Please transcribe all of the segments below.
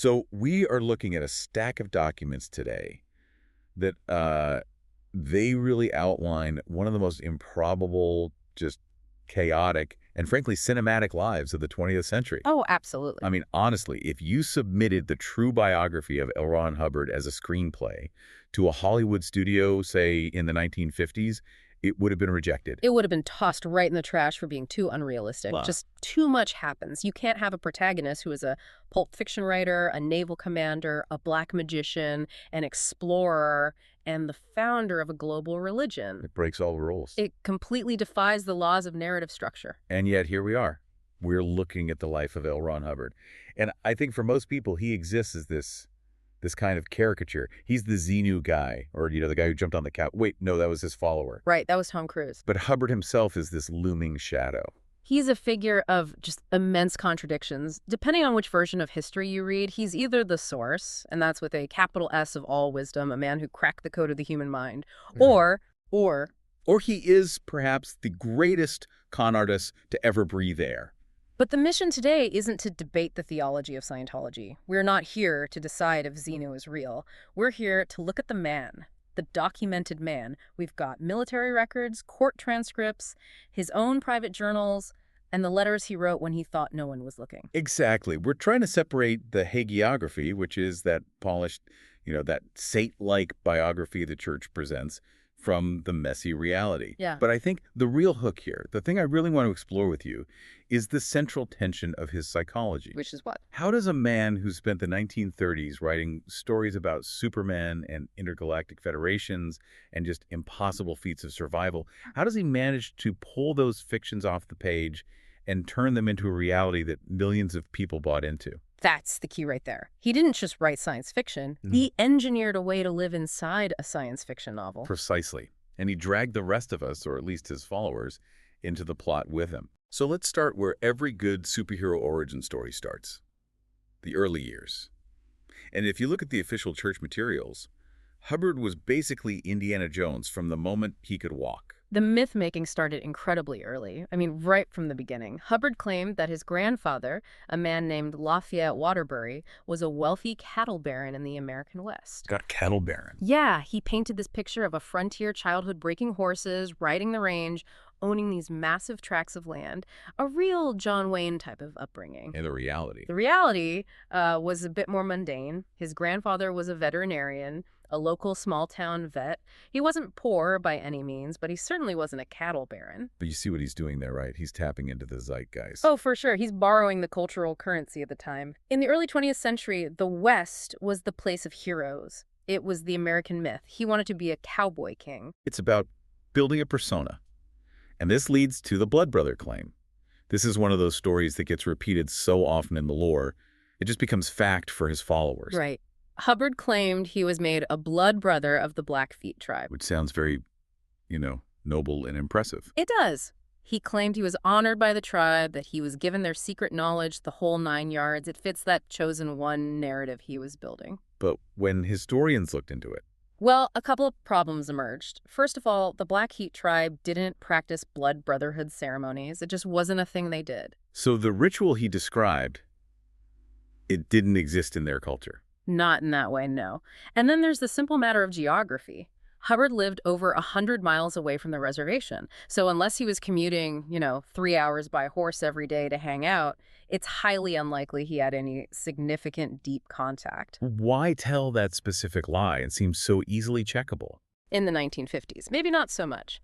So we are looking at a stack of documents today that they really outline one of the most improbable, just chaotic, and frankly cinematic lives of the 20th century. Oh, absolutely. I mean, honestly, if you submitted the true biography of L. Ron Hubbard as a screenplay to a Hollywood studio, say in the 1950s, it would have been rejected. It would have been tossed right in the trash for being too unrealistic. Wow. Just too much happens. You can't have a protagonist who is a Pulp Fiction writer, a naval commander, a black magician, an explorer, and the founder of a global religion. It breaks all the rules. It completely defies the laws of narrative structure. And yet here we are. We're looking at the life of L. Ron Hubbard. And I think for most people, he exists as this kind of caricature. He's the Xenu guy, or, the guy who jumped on the couch. Wait, no, that was his follower. Right, that was Tom Cruise. But Hubbard himself is this looming shadow. He's a figure of just immense contradictions. Depending on which version of history you read, he's either the source, and that's with a capital S of all wisdom, a man who cracked the code of the human mind, or he is perhaps the greatest con artist to ever breathe air. But the mission today isn't to debate the theology of Scientology. We're not here to decide if Xenu is real. We're here to look at the man, the documented man. We've got military records, court transcripts, his own private journals, and the letters he wrote when he thought no one was looking. Exactly. We're trying to separate the hagiography, which is that polished, that saint-like biography the church presents, from the messy reality. Yeah. But I think the real hook here, the thing I really want to explore with you, is the central tension of his psychology. Which is what? How does a man who spent the 1930s writing stories about Superman and intergalactic federations and just impossible feats of survival, how does he manage to pull those fictions off the page and turn them into a reality that millions of people bought into? That's the key right there. He didn't just write science fiction. He engineered a way to live inside a science fiction novel. Precisely. And he dragged the rest of us, or at least his followers, into the plot with him. So let's start where every good superhero origin story starts. The early years. And if you look at the official church materials, Hubbard was basically Indiana Jones from the moment he could walk. The myth-making started incredibly early. I mean, right from the beginning. Hubbard claimed that his grandfather, a man named Lafayette Waterbury, was a wealthy cattle baron in the American West. Got cattle baron. Yeah, he painted this picture of a frontier childhood breaking horses, riding the range, owning these massive tracts of land. A real John Wayne type of upbringing. And the reality. The reality was a bit more mundane. His grandfather was a veterinarian, a local small-town vet. He wasn't poor by any means, but he certainly wasn't a cattle baron. But you see what he's doing there, right? He's tapping into the zeitgeist. Oh, for sure. He's borrowing the cultural currency of the time. In the early 20th century, the West was the place of heroes. It was the American myth. He wanted to be a cowboy king. It's about building a persona. And this leads to the blood brother claim. This is one of those stories that gets repeated so often in the lore, it just becomes fact for his followers. Right. Hubbard claimed he was made a blood brother of the Blackfeet tribe. Which sounds very, noble and impressive. It does. He claimed he was honored by the tribe, that he was given their secret knowledge, the whole 9 yards. It fits that chosen one narrative he was building. But when historians looked into it, well, a couple of problems emerged. First of all, the Blackfeet tribe didn't practice blood brotherhood ceremonies. It just wasn't a thing they did. So the ritual he described, it didn't exist in their culture. Not in that way, no. And then there's the simple matter of geography. Hubbard lived over 100 miles away from the reservation. So unless he was commuting, 3 hours by horse every day to hang out, it's highly unlikely he had any significant deep contact. Why tell that specific lie? It seems so easily checkable. In the 1950s, maybe not so much.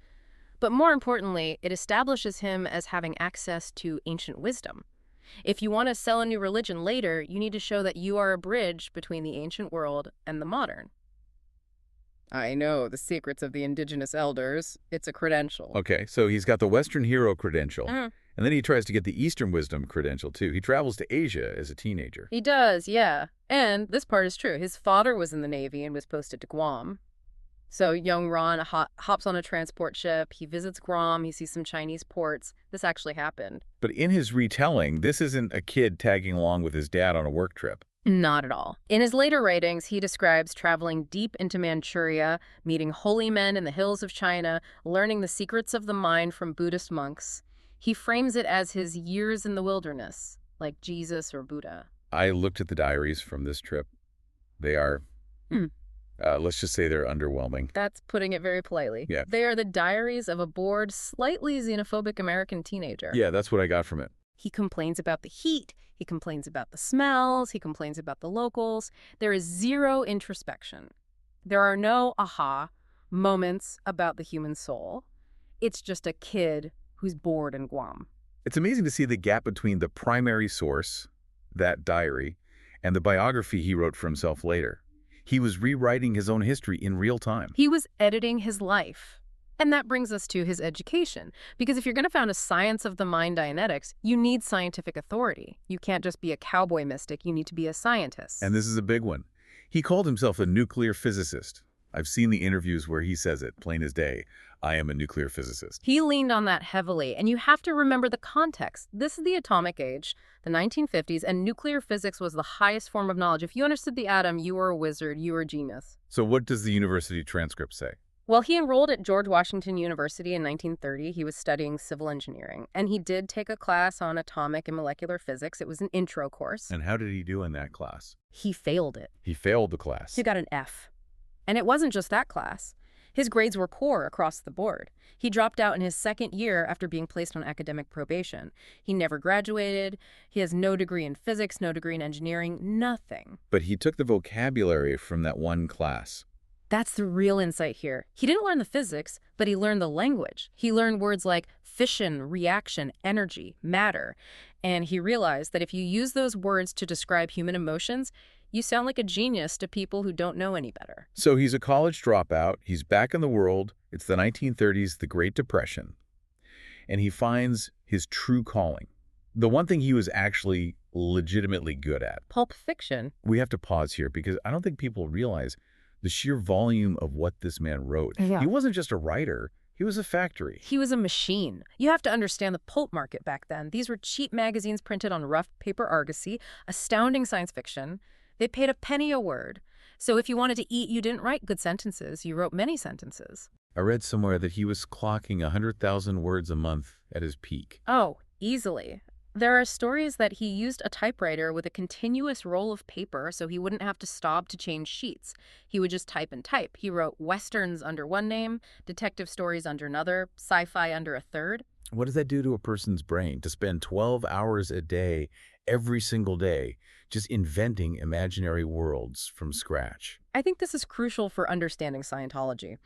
But more importantly, it establishes him as having access to ancient wisdom. If you want to sell a new religion later, you need to show that you are a bridge between the ancient world and the modern. I know the secrets of the indigenous elders. It's a credential. Okay, so he's got the Western hero credential, and then he tries to get the Eastern wisdom credential, too. He travels to Asia as a teenager. He does, yeah. And this part is true. His father was in the Navy and was posted to Guam. So young Ron hops on a transport ship. He visits Guam. He sees some Chinese ports. This actually happened. But in his retelling, this isn't a kid tagging along with his dad on a work trip. Not at all. In his later writings, he describes traveling deep into Manchuria, meeting holy men in the hills of China, learning the secrets of the mind from Buddhist monks. He frames it as his years in the wilderness, like Jesus or Buddha. I looked at the diaries from this trip. They are, let's just say they're underwhelming. That's putting it very politely. Yeah. They are the diaries of a bored, slightly xenophobic American teenager. Yeah, that's what I got from it. He complains about the heat. He complains about the smells. He complains about the locals. There is zero introspection. There are no aha moments about the human soul. It's just a kid who's bored in Guam. It's amazing to see the gap between the primary source, that diary, and the biography he wrote for himself later. He was rewriting his own history in real time. He was editing his life. And that brings us to his education. Because if you're going to found a science of the mind Dianetics, you need scientific authority. You can't just be a cowboy mystic. You need to be a scientist. And this is a big one. He called himself a nuclear physicist. I've seen the interviews where he says it, plain as day. I am a nuclear physicist. He leaned on that heavily, and you have to remember the context. This is the atomic age, the 1950s, and nuclear physics was the highest form of knowledge. If you understood the atom, you were a wizard, you were a genius. So what does the university transcript say? Well, he enrolled at George Washington University in 1930. He was studying civil engineering, and he did take a class on atomic and molecular physics. It was an intro course. And how did he do in that class? He failed it. He failed the class. He got an F. And it wasn't just that class. His grades were poor across the board. He dropped out in his second year after being placed on academic probation. He never graduated. He has no degree in physics, no degree in engineering, nothing. But he took the vocabulary from that one class. That's the real insight here. He didn't learn the physics, but he learned the language. He learned words like fission, reaction, energy, matter. And he realized that if you use those words to describe human emotions, you sound like a genius to people who don't know any better. So he's a college dropout. He's back in the world. It's the 1930s, the Great Depression. And he finds his true calling. The one thing he was actually legitimately good at. Pulp fiction. We have to pause here because I don't think people realize the sheer volume of what this man wrote. Yeah. He wasn't just a writer. He was a factory. He was a machine. You have to understand the pulp market back then. These were cheap magazines printed on rough paper argosy, astounding science fiction. They paid a penny a word. So if you wanted to eat, you didn't write good sentences. You wrote many sentences. I read somewhere that he was clocking 100,000 words a month at his peak. Oh, easily. There are stories that he used a typewriter with a continuous roll of paper so he wouldn't have to stop to change sheets. He would just type and type. He wrote westerns under one name, detective stories under another, sci-fi under a third. What does that do to a person's brain to spend 12 hours a day, every single day, just inventing imaginary worlds from scratch? I think this is crucial for understanding Scientology.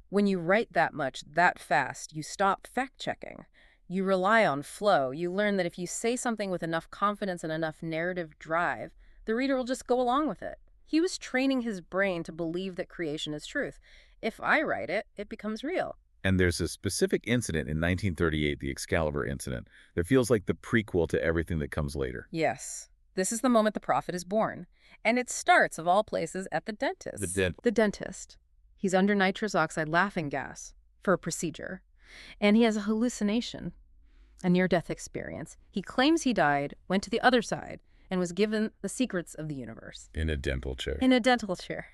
When you write that much, that fast, you stop fact-checking. You rely on flow. You learn that if you say something with enough confidence and enough narrative drive, the reader will just go along with it. He was training his brain to believe that creation is truth. If I write it, it becomes real. And there's a specific incident in 1938, the Excalibur incident, that feels like the prequel to everything that comes later. Yes. This is the moment the prophet is born. And it starts, of all places, at the dentist. The dentist. He's under nitrous oxide laughing gas for a procedure. And he has a hallucination, a near-death experience. He claims he died, went to the other side, and was given the secrets of the universe. In a dental chair. In a dental chair.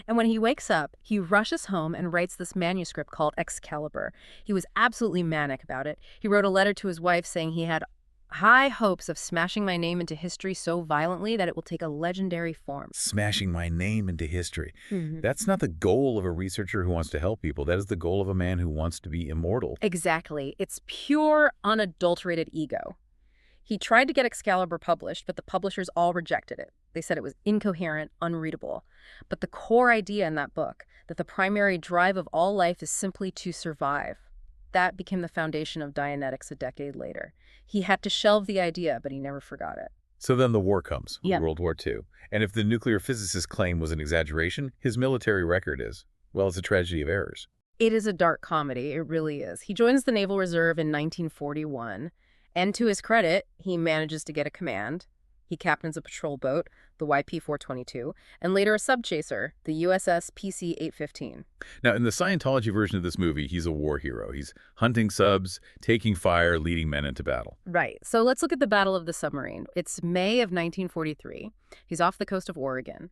And when he wakes up, he rushes home and writes this manuscript called Excalibur. He was absolutely manic about it. He wrote a letter to his wife saying he had high hopes of smashing my name into history so violently that it will take a legendary form. Smashing my name into history. Mm-hmm. That's not the goal of a researcher who wants to help people. That is the goal of a man who wants to be immortal. Exactly. It's pure, unadulterated ego. He tried to get Excalibur published, but the publishers all rejected it. They said it was incoherent, unreadable. But the core idea in that book, that the primary drive of all life is simply to survive, that became the foundation of Dianetics a decade later. He had to shelve the idea, but he never forgot it. So then the war comes, Yeah. World War II. And if the nuclear physicist's claim was an exaggeration, his military record is, well, it's a tragedy of errors. It is a dark comedy. It really is. He joins the Naval Reserve in 1941, and to his credit, he manages to get a command. He captains a patrol boat, the YP-422, and later a subchaser, the USS PC-815. Now, in the Scientology version of this movie, he's a war hero. He's hunting subs, taking fire, leading men into battle. Right. So let's look at the Battle of the Submarine. It's May of 1943. He's off the coast of Oregon.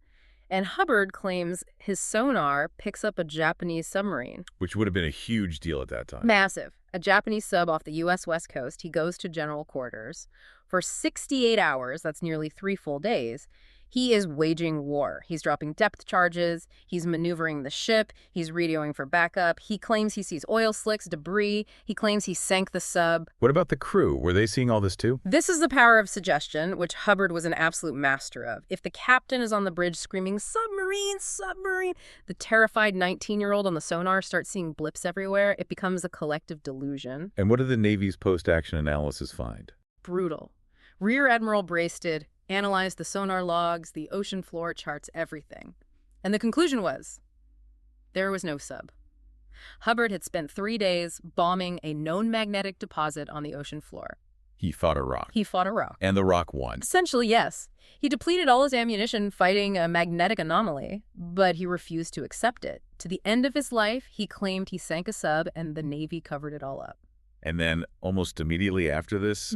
And Hubbard claims his sonar picks up a Japanese submarine. Which would have been a huge deal at that time. Massive. a Japanese sub off the U.S. West Coast. He goes to general quarters. For 68 hours, that's nearly 3 full days, he is waging war. He's dropping depth charges. He's maneuvering the ship. He's radioing for backup. He claims he sees oil slicks, debris. He claims he sank the sub. What about the crew? Were they seeing all this too? This is the power of suggestion, which Hubbard was an absolute master of. If the captain is on the bridge screaming, "Submarine, submarine," the terrified 19-year-old on the sonar starts seeing blips everywhere. It becomes a collective delusion. And what did the Navy's post-action analysis find? Brutal. Rear Admiral Braisted analyzed the sonar logs, the ocean floor charts, everything. And the conclusion was, there was no sub. Hubbard had spent 3 days bombing a known magnetic deposit on the ocean floor. He fought a rock. He fought a rock. And the rock won. Essentially, yes. He depleted all his ammunition fighting a magnetic anomaly, but he refused to accept it. To the end of his life, he claimed he sank a sub and the Navy covered it all up. And then, almost immediately after this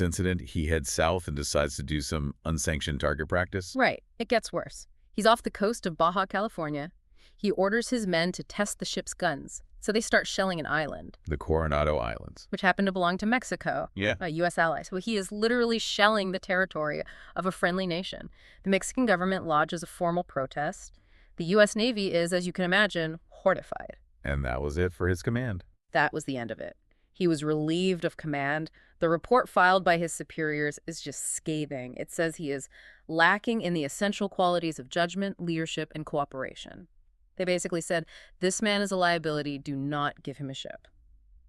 incident, he heads south and decides to do some unsanctioned target practice. Right. It gets worse. He's off the coast of Baja California. He orders his men to test the ship's guns, so they start shelling an island. The Coronado Islands. Which happened to belong to Mexico, a U.S. ally. So he is literally shelling the territory of a friendly nation. The Mexican government lodges a formal protest. The U.S. Navy is, as you can imagine, horrified. And that was it for his command. That was the end of it. He was relieved of command. The report filed by his superiors is just scathing. It says he is lacking in the essential qualities of judgment, leadership, and cooperation. They basically said, this man is a liability. Do not give him a ship.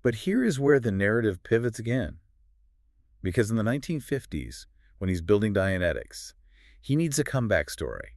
But here is where the narrative pivots again. Because in the 1950s, when he's building Dianetics, he needs a comeback story.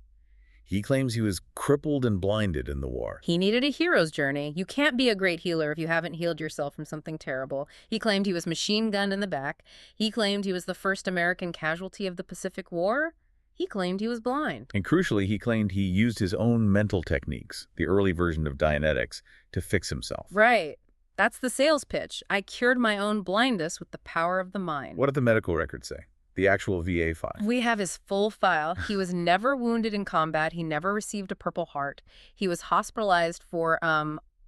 He claims he was crippled and blinded in the war. He needed a hero's journey. You can't be a great healer if you haven't healed yourself from something terrible. He claimed he was machine gunned in the back. He claimed he was the first American casualty of the Pacific War. He claimed he was blind. And crucially, he claimed he used his own mental techniques, the early version of Dianetics, to fix himself. Right. That's the sales pitch. I cured my own blindness with the power of the mind. What did the medical records say? The actual VA file. We have his full file. He was never wounded in combat. He never received a Purple Heart. He was hospitalized for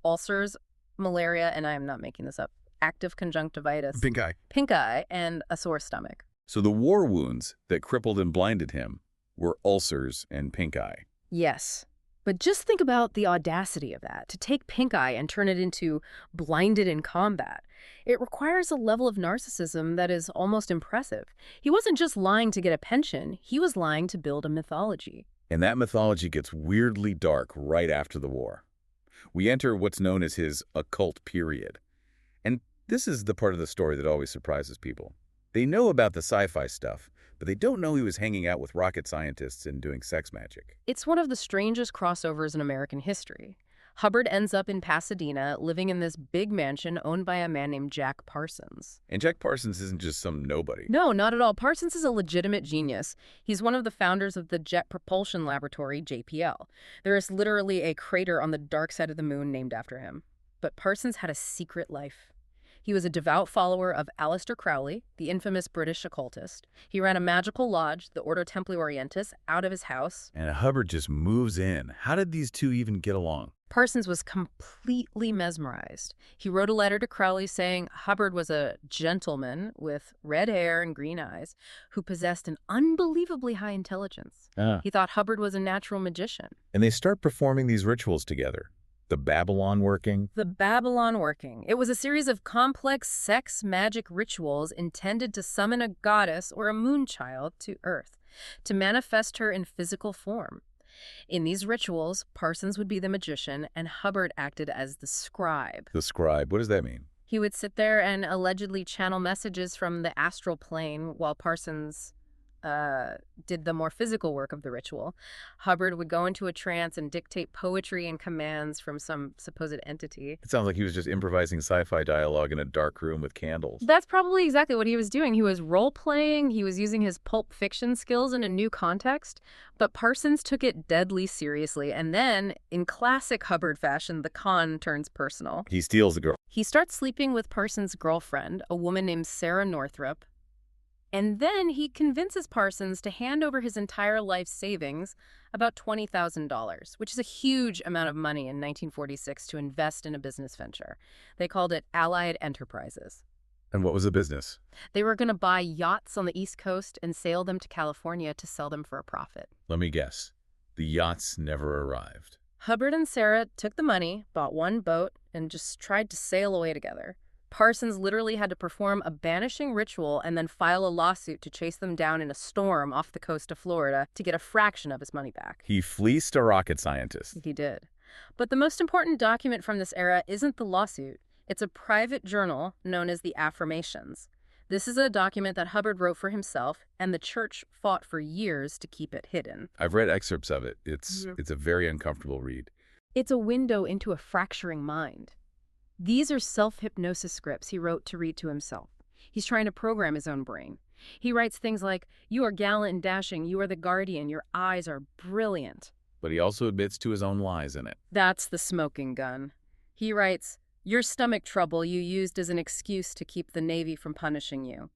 ulcers, malaria, and I am not making this up, active conjunctivitis. Pink eye. Pink eye and a sore stomach. So the war wounds that crippled and blinded him were ulcers and pink eye. Yes. But just think about the audacity of that, to take pink eye and turn it into blinded in combat. It requires a level of narcissism that is almost impressive. He wasn't just lying to get a pension, he was lying to build a mythology. And that mythology gets weirdly dark right after the war. We enter what's known as his occult period. And this is the part of the story that always surprises people. They know about the sci-fi stuff, but they don't know he was hanging out with rocket scientists and doing sex magic. It's one of the strangest crossovers in American history. Hubbard ends up in Pasadena, living in this big mansion owned by a man named Jack Parsons. And Jack Parsons isn't just some nobody. No, not at all. Parsons is a legitimate genius. He's one of the founders of the Jet Propulsion Laboratory, JPL. There is literally a crater on the dark side of the moon named after him. But Parsons had a secret life. He was a devout follower of Aleister Crowley, the infamous British occultist. He ran a magical lodge, the Ordo Templi Orientis, out of his house. And Hubbard just moves in. How did these two even get along? Parsons was completely mesmerized. He wrote a letter to Crowley saying Hubbard was a gentleman with red hair and green eyes who possessed an unbelievably high intelligence. He thought Hubbard was a natural magician. And they start performing these rituals together. The Babylon working. The Babylon working. It was a series of complex sex magic rituals intended to summon a goddess or a moon child to Earth, to manifest her in physical form. In these rituals, Parsons would be the magician and Hubbard acted as the scribe. The scribe, what does that mean? He would sit there and allegedly channel messages from the astral plane while Parsons did the more physical work of the ritual. Hubbard would go into a trance and dictate poetry and commands from some supposed entity. It sounds like he was just improvising sci-fi dialogue in a dark room with candles. That's probably exactly what he was doing. He was role-playing, he was using his pulp fiction skills in a new context, but Parsons took it deadly seriously, and then, in classic Hubbard fashion, the con turns personal. He steals the girl. He starts sleeping with Parsons' girlfriend, a woman named Sarah Northrup. And then he convinces Parsons to hand over his entire life savings, about $20,000, which is a huge amount of money in 1946 to invest in a business venture. They called it Allied Enterprises. And what was the business? They were going to buy yachts on the East Coast and sail them to California to sell them for a profit. Let me guess. The yachts never arrived. Hubbard and Sarah took the money, bought one boat, and just tried to sail away together. Parsons literally had to perform a banishing ritual and then file a lawsuit to chase them down in a storm off the coast of Florida to get a fraction of his money back. He fleeced a rocket scientist. He did. But the most important document from this era isn't the lawsuit. It's a private journal known as the Affirmations. This is a document that Hubbard wrote for himself, and the church fought for years to keep it hidden. I've read excerpts of it. It's a very uncomfortable read. It's a window into a fracturing mind. These are self-hypnosis scripts he wrote to read to himself. He's trying to program his own brain. He writes things like, "You are gallant and dashing, you are the guardian, your eyes are brilliant." But he also admits to his own lies in it. That's the smoking gun. He writes, "Your stomach trouble you used as an excuse to keep the Navy from punishing you."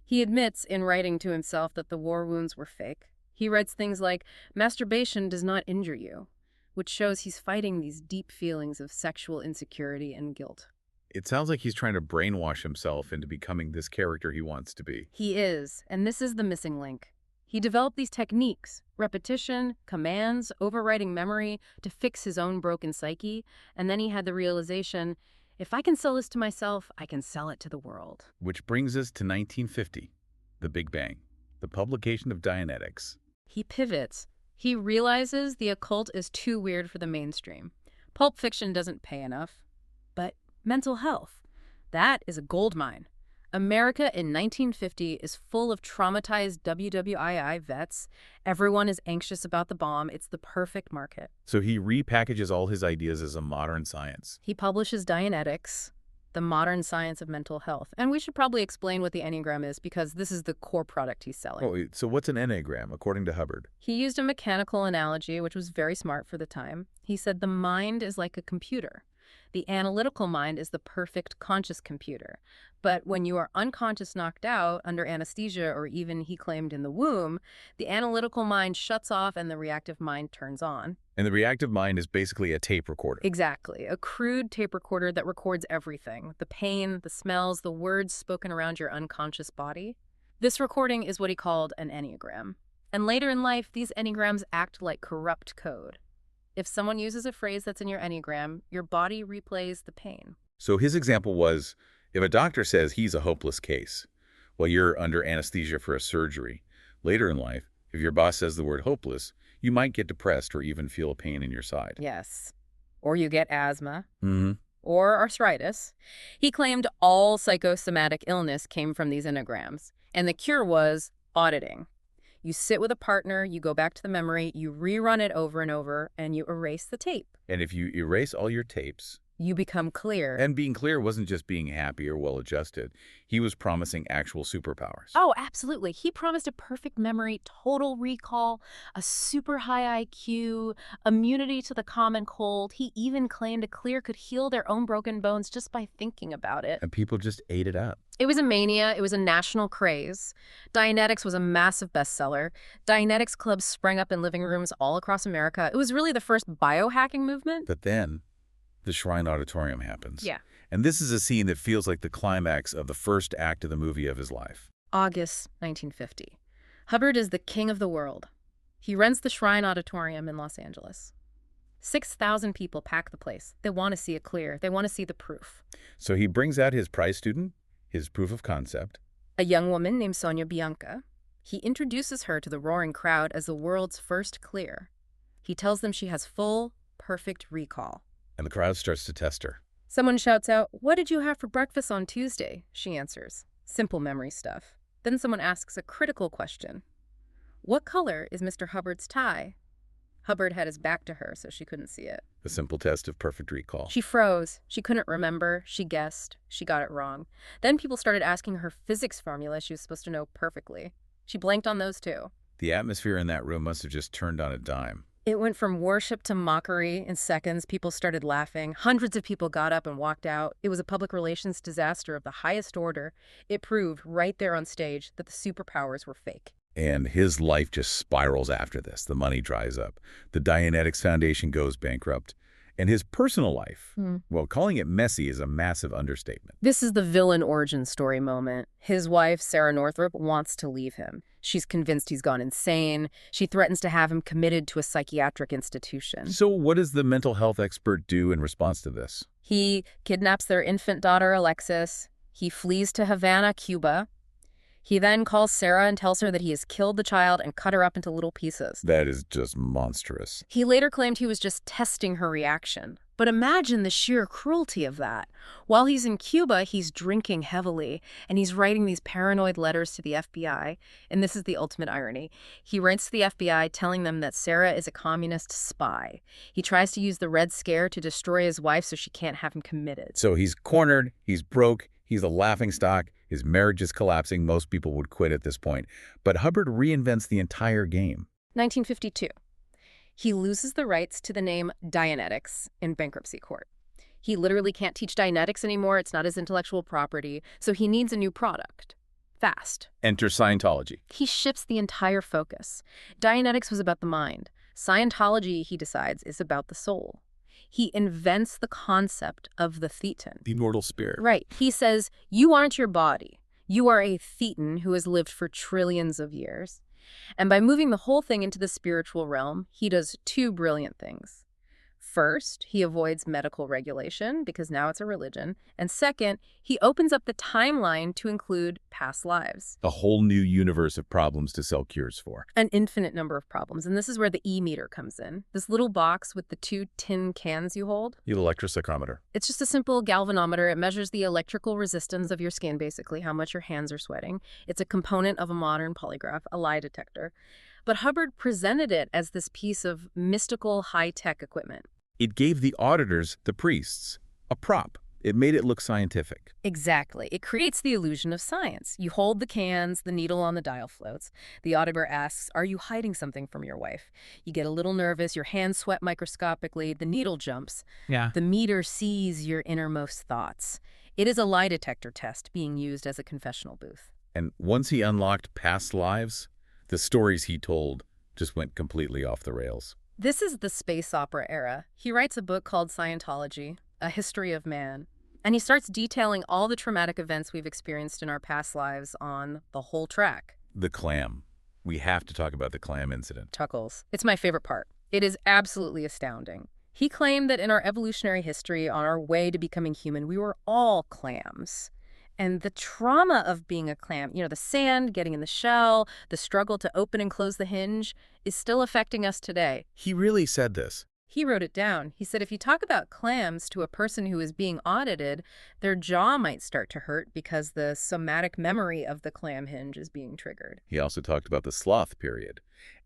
He admits in writing to himself that the war wounds were fake. He writes things like, "Masturbation does not injure you," which shows he's fighting these deep feelings of sexual insecurity and guilt. It sounds like he's trying to brainwash himself into becoming this character he wants to be. He is, and this is the missing link. He developed these techniques, repetition, commands, overriding memory, to fix his own broken psyche, and then he had the realization, if I can sell this to myself, I can sell it to the world. Which brings us to 1950, the Big Bang, the publication of Dianetics. He pivots. He realizes the occult is too weird for the mainstream. Pulp fiction doesn't pay enough. But mental health, that is a goldmine. America in 1950 is full of traumatized WWII vets. Everyone is anxious about the bomb. It's the perfect market. So he repackages all his ideas as a modern science. He publishes Dianetics, the modern science of mental health. And we should probably explain what the Enneagram is because this is the core product he's selling. Oh, so what's an Enneagram, according to Hubbard? He used a mechanical analogy, which was very smart for the time. He said the mind is like a computer. The analytical mind is the perfect conscious computer. But when you are unconscious knocked out under anesthesia or even, he claimed, in the womb, the analytical mind shuts off and the reactive mind turns on. And the reactive mind is basically a tape recorder. Exactly. A crude tape recorder that records everything. The pain, the smells, the words spoken around your unconscious body. This recording is what he called an Enneagram. And later in life, these Enneagrams act like corrupt code. If someone uses a phrase that's in your Enneagram, your body replays the pain. So his example was, if a doctor says he's a hopeless case, while you're under anesthesia for a surgery, later in life, if your boss says the word hopeless, you might get depressed or even feel a pain in your side. Yes. Or you get asthma. Mm-hmm. Or arthritis. He claimed all psychosomatic illness came from these Enneagrams. And the cure was auditing. You sit with a partner, you go back to the memory, you rerun it over and over, and you erase the tape. And if you erase all your tapes... You become clear. And being clear wasn't just being happy or well-adjusted. He was promising actual superpowers. Oh, absolutely. He promised a perfect memory, total recall, a super high IQ, immunity to the common cold. He even claimed a clear could heal their own broken bones just by thinking about it. And people just ate it up. It was a mania. It was a national craze. Dianetics was a massive bestseller. Dianetics clubs sprang up in living rooms all across America. It was really the first biohacking movement. But then the Shrine Auditorium happens. Yeah. And this is a scene that feels like the climax of the first act of the movie of his life. August 1950. Hubbard is the king of the world. He rents the Shrine Auditorium in Los Angeles. 6,000 people pack the place. They want to see it clear. They want to see the proof. So he brings out his prize student, his proof of concept. A young woman named Sonia Bianca. He introduces her to the roaring crowd as the world's first clear. He tells them she has full, perfect recall. And the crowd starts to test her. Someone shouts out, "What did you have for breakfast on Tuesday?" She answers, "Simple memory stuff." Then someone asks a critical question. "What color is Mr. Hubbard's tie?" Hubbard had his back to her, so she couldn't see it. The simple test of perfect recall. She froze. She couldn't remember. She guessed. She got it wrong. Then people started asking her physics formula she was supposed to know perfectly. She blanked on those too. The atmosphere in that room must have just turned on a dime. It went from worship to mockery in seconds. People started laughing. Hundreds of people got up and walked out. It was a public relations disaster of the highest order. It proved right there on stage that the superpowers were fake. And his life just spirals after this. The money dries up. The Dianetics Foundation goes bankrupt. And his personal life, well, calling it messy is a massive understatement. This is the villain origin story moment. His wife, Sarah Northrop, wants to leave him. She's convinced he's gone insane. She threatens to have him committed to a psychiatric institution. So what does the mental health expert do in response to this? He kidnaps their infant daughter, Alexis. He flees to Havana, Cuba. He then calls Sarah and tells her that he has killed the child and cut her up into little pieces. That is just monstrous. He later claimed he was just testing her reaction. But imagine the sheer cruelty of that. While he's in Cuba, he's drinking heavily, and he's writing these paranoid letters to the FBI. And this is the ultimate irony. He writes to the FBI telling them that Sarah is a communist spy. He tries to use the Red Scare to destroy his wife so she can't have him committed. So he's cornered, he's broke, he's a laughingstock, his marriage is collapsing, most people would quit at this point. But Hubbard reinvents the entire game. 1952. He loses the rights to the name Dianetics in bankruptcy court. He literally can't teach Dianetics anymore. It's not his intellectual property. So he needs a new product. Fast. Enter Scientology. He shifts the entire focus. Dianetics was about the mind. Scientology, he decides, is about the soul. He invents the concept of the thetan. The immortal spirit. Right. He says, you aren't your body. You are a thetan who has lived for trillions of years. And by moving the whole thing into the spiritual realm, he does two brilliant things. First, he avoids medical regulation because now it's a religion. And second, he opens up the timeline to include past lives. A whole new universe of problems to sell cures for. An infinite number of problems. And this is where the E-meter comes in. This little box with the two tin cans you hold. The electropsychometer. It's just a simple galvanometer. It measures the electrical resistance of your skin, basically, how much your hands are sweating. It's a component of a modern polygraph, a lie detector. But Hubbard presented it as this piece of mystical high-tech equipment. It gave the auditors, the priests, a prop. It made it look scientific. Exactly. It creates the illusion of science. You hold the cans, the needle on the dial floats. The auditor asks, are you hiding something from your wife? You get a little nervous, your hands sweat microscopically, the needle jumps. Yeah. The meter sees your innermost thoughts. It is a lie detector test being used as a confessional booth. And once he unlocked past lives, the stories he told just went completely off the rails. This is the space opera era. He writes a book called Scientology, A History of Man, and he starts detailing all the traumatic events we've experienced in our past lives on the whole track. The clam. We have to talk about the clam incident. Chuckles. It's my favorite part. It is absolutely astounding. He claimed that in our evolutionary history, on our way to becoming human, we were all clams. And the trauma of being a clam, the sand, getting in the shell, the struggle to open and close the hinge, is still affecting us today. He really said this. He wrote it down. He said if you talk about clams to a person who is being audited, their jaw might start to hurt because the somatic memory of the clam hinge is being triggered. He also talked about the sloth period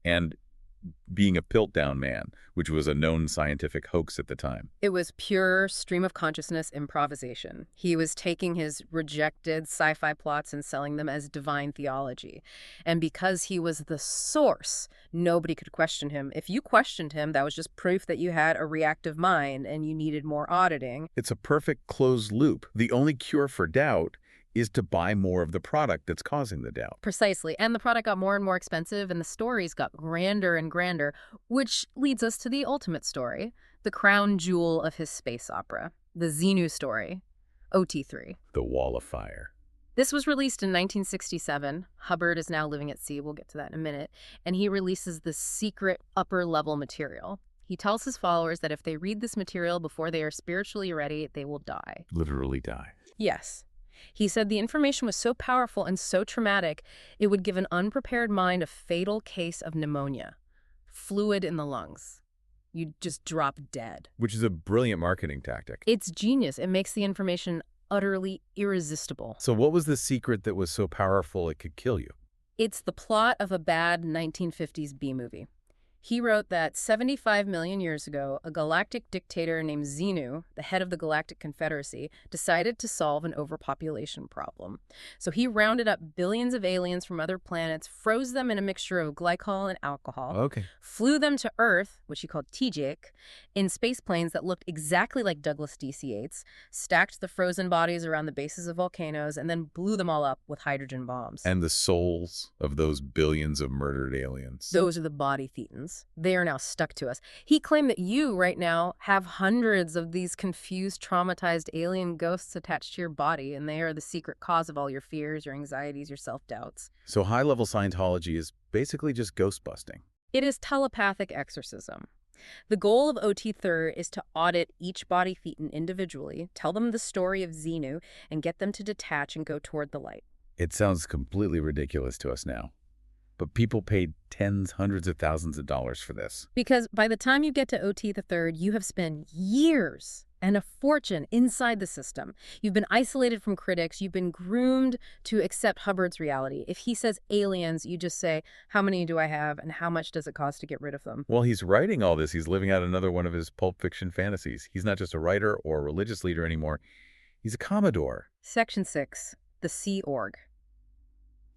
and being a Piltdown man, which was a known scientific hoax at the time. It was pure stream of consciousness improvisation. He was taking his rejected sci-fi plots and selling them as divine theology. And because he was the source, nobody could question him. If you questioned him, that was just proof that you had a reactive mind and you needed more auditing. It's a perfect closed loop. The only cure for doubt is to buy more of the product that's causing the doubt. Precisely. And the product got more and more expensive and the stories got grander and grander, which leads us to the ultimate story, the crown jewel of his space opera, the Xenu story, OT3. The Wall of Fire. This was released in 1967. Hubbard is now living at sea. We'll get to that in a minute. And he releases this secret upper-level material. He tells his followers that if they read this material before they are spiritually ready, they will die. Literally die. Yes. He said the information was so powerful and so traumatic, it would give an unprepared mind a fatal case of pneumonia, fluid in the lungs. You'd just drop dead. Which is a brilliant marketing tactic. It's genius. It makes the information utterly irresistible. So what was the secret that was so powerful it could kill you? It's the plot of a bad 1950s B-movie. He wrote that 75 million years ago, a galactic dictator named Xenu, the head of the Galactic Confederacy, decided to solve an overpopulation problem. So he rounded up billions of aliens from other planets, froze them in a mixture of glycol and alcohol, Okay. flew them to Earth, which he called TJIC, in space planes that looked exactly like Douglas DC-8s, stacked the frozen bodies around the bases of volcanoes, and then blew them all up with hydrogen bombs. And the souls of those billions of murdered aliens. Those are the body thetans. They are now stuck to us. He claimed that you, right now, have hundreds of these confused, traumatized alien ghosts attached to your body, and they are the secret cause of all your fears, your anxieties, your self-doubts. So high-level Scientology is basically just ghost busting. It is telepathic exorcism. The goal of OT3 is to audit each body thetan individually, tell them the story of Xenu, and get them to detach and go toward the light. It sounds completely ridiculous to us now. But people paid tens, hundreds of thousands of dollars for this. Because by the time you get to OT3, you have spent years and a fortune inside the system. You've been isolated from critics. You've been groomed to accept Hubbard's reality. If he says aliens, you just say, how many do I have and how much does it cost to get rid of them? While he's writing all this, he's living out another one of his Pulp Fiction fantasies. He's not just a writer or a religious leader anymore. He's a Commodore. Section 6, the Sea Org.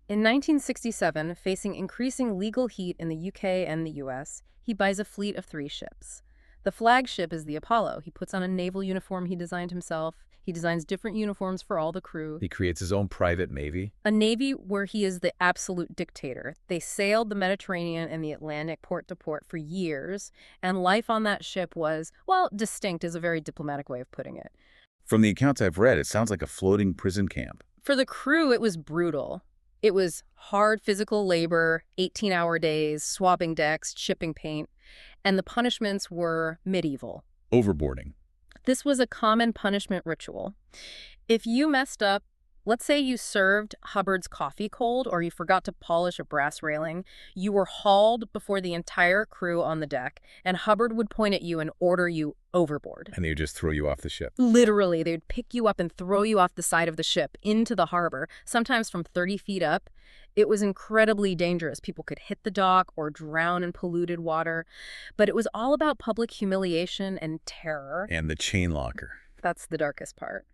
In 1967, facing increasing legal heat in the UK and the US, he buys a fleet of 3 ships. The flagship is the Apollo. He puts on a naval uniform he designed himself. He designs different uniforms for all the crew. He creates his own private navy. A navy where he is the absolute dictator. They sailed the Mediterranean and the Atlantic port to port for years, and life on that ship was, well, distinct is a very diplomatic way of putting it. From the accounts I've read, it sounds like a floating prison camp. For the crew, it was brutal. It was hard physical labor, 18-hour days, swabbing decks, chipping paint, and the punishments were medieval. Overboarding. This was a common punishment ritual. If you messed up, let's say you served Hubbard's coffee cold or you forgot to polish a brass railing, you were hauled before the entire crew on the deck, and Hubbard would point at you and order you overboard. And they would just throw you off the ship. Literally, they would pick you up and throw you off the side of the ship into the harbor, sometimes from 30 feet up. It was incredibly dangerous. People could hit the dock or drown in polluted water. But it was all about public humiliation and terror. And the chain locker. That's the darkest part.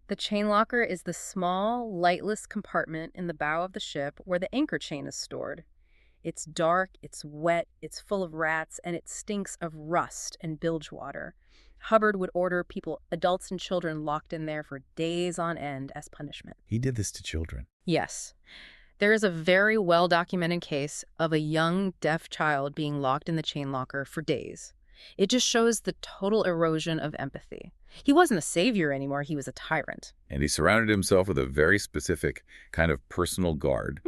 The chain locker is the small, lightless compartment in the bow of the ship where the anchor chain is stored. It's dark, it's wet, it's full of rats, and it stinks of rust and bilge water. Hubbard would order people, adults and children, locked in there for days on end as punishment. He did this to children. Yes. There is a very well-documented case of a young, deaf child being locked in the chain locker for days. It just shows the total erosion of empathy. He wasn't a savior anymore, he was a tyrant. And he surrounded himself with a very specific kind of personal guard,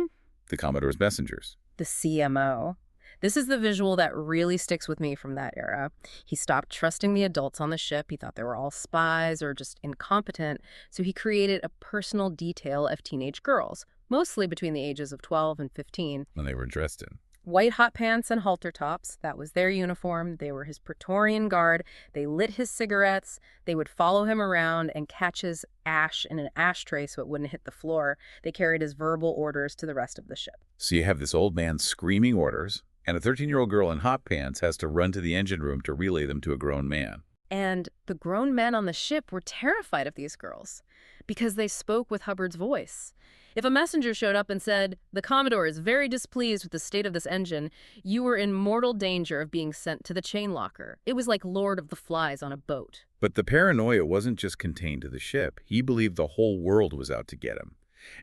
the Commodore's messengers. The CMO. This is the visual that really sticks with me from that era. He stopped trusting the adults on the ship. He thought they were all spies or just incompetent. So he created a personal detail of teenage girls, mostly between the ages of 12 and 15. And they were dressed in White hot pants and halter tops. That was their uniform. They were his Praetorian guard. They lit his cigarettes. They would follow him around and catch his ash in an ashtray so it wouldn't hit the floor. They carried his verbal orders to the rest of the ship. So you have this old man screaming orders, and a 13-year-old girl in hot pants has to run to the engine room to relay them to a grown man. And the grown men on the ship were terrified of these girls because they spoke with Hubbard's voice. If a messenger showed up and said, "The Commodore is very displeased with the state of this engine," you were in mortal danger of being sent to the chain locker. It was like Lord of the Flies on a boat. But the paranoia wasn't just contained to the ship. He believed the whole world was out to get him.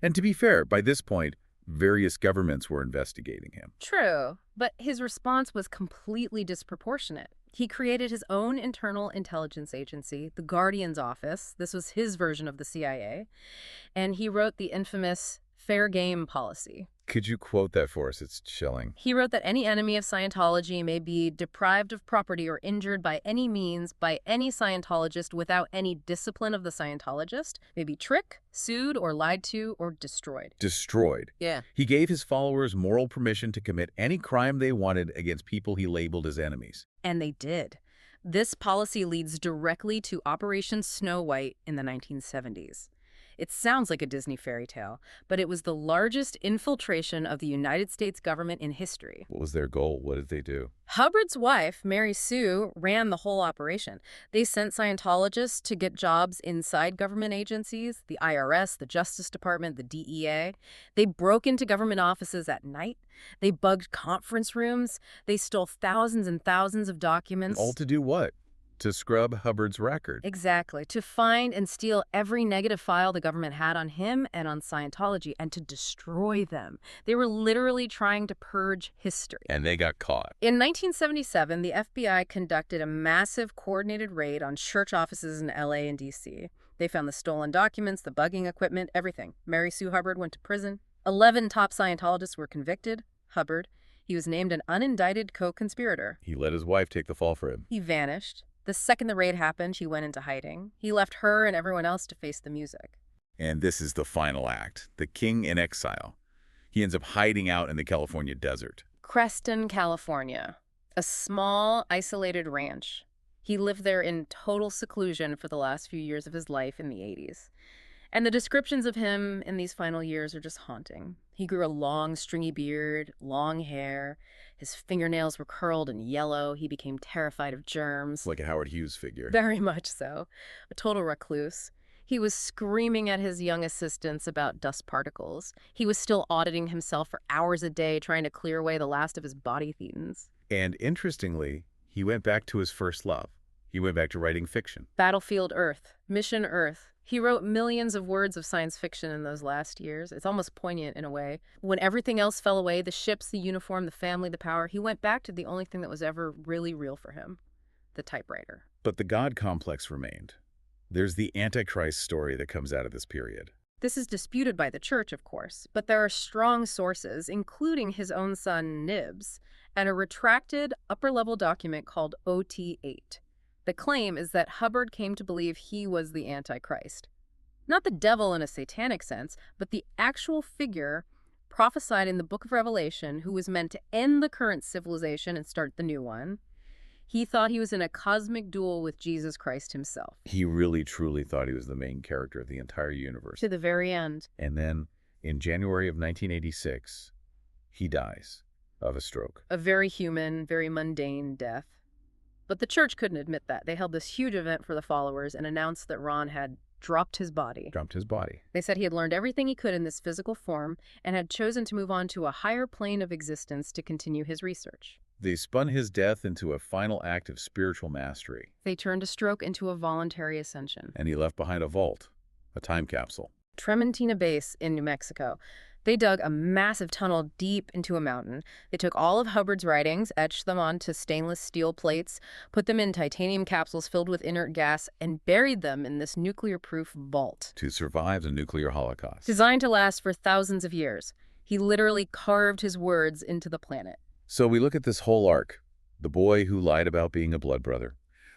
And to be fair, by this point, various governments were investigating him. True, but his response was completely disproportionate. He created his own internal intelligence agency, the Guardian's Office. This was his version of the CIA. And he wrote the infamous fair game policy. Could you quote that for us? It's chilling. He wrote that any enemy of Scientology may be deprived of property or injured by any means by any Scientologist without any discipline of the Scientologist, may be tricked, sued, or lied to, or destroyed. Destroyed. Yeah. He gave his followers moral permission to commit any crime they wanted against people he labeled as enemies. And they did. This policy leads directly to Operation Snow White in the 1970s. It sounds like a Disney fairy tale, but it was the largest infiltration of the United States government in history. What was their goal? What did they do? Hubbard's wife, Mary Sue, ran the whole operation. They sent Scientologists to get jobs inside government agencies, the IRS, the Justice Department, the DEA. They broke into government offices at night. They bugged conference rooms. They stole thousands and thousands of documents. All to do what? To scrub Hubbard's record. Exactly. To find and steal every negative file the government had on him and on Scientology, and to destroy them. They were literally trying to purge history. And they got caught. In 1977, the FBI conducted a massive coordinated raid on church offices in LA and DC. They found the stolen documents, the bugging equipment, everything. Mary Sue Hubbard went to prison. 11 top Scientologists were convicted. Hubbard, he was named an unindicted co-conspirator. He let his wife take the fall for him. He vanished. The second the raid happened, he went into hiding. He left her and everyone else to face the music. And this is the final act, the king in exile. He ends up hiding out in the California desert. Creston, California, a small, isolated ranch. He lived there in total seclusion for the last few years of his life in the 80s. And the descriptions of him in these final years are just haunting. He grew a long, stringy beard, long hair. His fingernails were curled and yellow. He became terrified of germs. Like a Howard Hughes figure. Very much so. A total recluse. He was screaming at his young assistants about dust particles. He was still auditing himself for hours a day, trying to clear away the last of his body thetans. And interestingly, he went back to his first love. He went back to writing fiction. Battlefield Earth, Mission Earth. He wrote millions of words of science fiction in those last years. It's almost poignant in a way. When everything else fell away, the ships, the uniform, the family, the power, he went back to the only thing that was ever really real for him, the typewriter. But the God complex remained. There's the Antichrist story that comes out of this period. This is disputed by the church, of course, but there are strong sources, including his own son, Nibs, and a retracted upper-level document called OT8. The claim is that Hubbard came to believe he was the Antichrist. Not the devil in a satanic sense, but the actual figure prophesied in the Book of Revelation who was meant to end the current civilization and start the new one. He thought he was in a cosmic duel with Jesus Christ himself. He really, truly thought he was the main character of the entire universe. To the very end. And then, in January of 1986, he dies of a stroke. A very human, very mundane death. But the church couldn't admit that. They held this huge event for the followers and announced that Ron had dropped his body. Dropped his body. They said he had learned everything he could in this physical form and had chosen to move on to a higher plane of existence to continue his research. They spun his death into a final act of spiritual mastery. They turned a stroke into a voluntary ascension. And he left behind a vault, a time capsule. Trementina Base in New Mexico. They dug a massive tunnel deep into a mountain. They took all of Hubbard's writings, etched them onto stainless steel plates, put them in titanium capsules filled with inert gas, and buried them in this nuclear-proof vault. To survive the nuclear holocaust. Designed to last for thousands of years. He literally carved his words into the planet. So we look at this whole arc. The boy who lied about being a blood brother.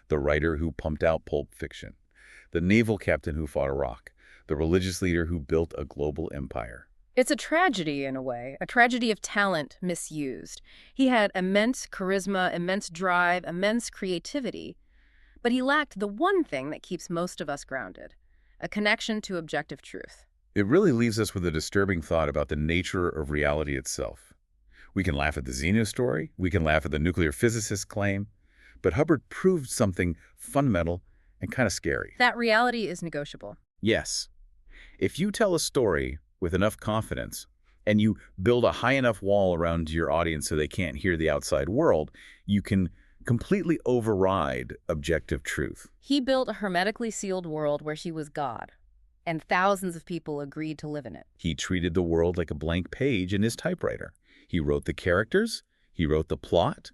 The writer who pumped out pulp fiction. The naval captain who fought Iraq. The religious leader who built a global empire. It's a tragedy in a way, a tragedy of talent misused. He had immense charisma, immense drive, immense creativity, but he lacked the one thing that keeps most of us grounded, a connection to objective truth. It really leaves us with a disturbing thought about the nature of reality itself. We can laugh at the Xenu story, we can laugh at the nuclear physicist's claim, but Hubbard proved something fundamental and kind of scary. That reality is negotiable. Yes. If you tell a story with enough confidence, and you build a high enough wall around your audience so they can't hear the outside world, you can completely override objective truth. He built a hermetically sealed world where he was God, and thousands of people agreed to live in it. He treated the world like a blank page in his typewriter. He wrote the characters, he wrote the plot,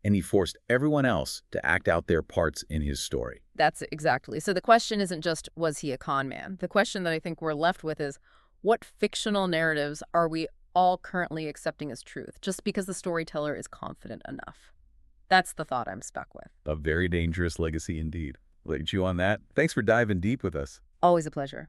and he forced everyone else to act out their parts in his story. That's exactly. So the question isn't just, was he a con man? The question that I think we're left with is, what fictional narratives are we all currently accepting as truth, just because the storyteller is confident enough? That's the thought I'm stuck with. A very dangerous legacy indeed. Let you on that. Thanks for diving deep with us. Always a pleasure.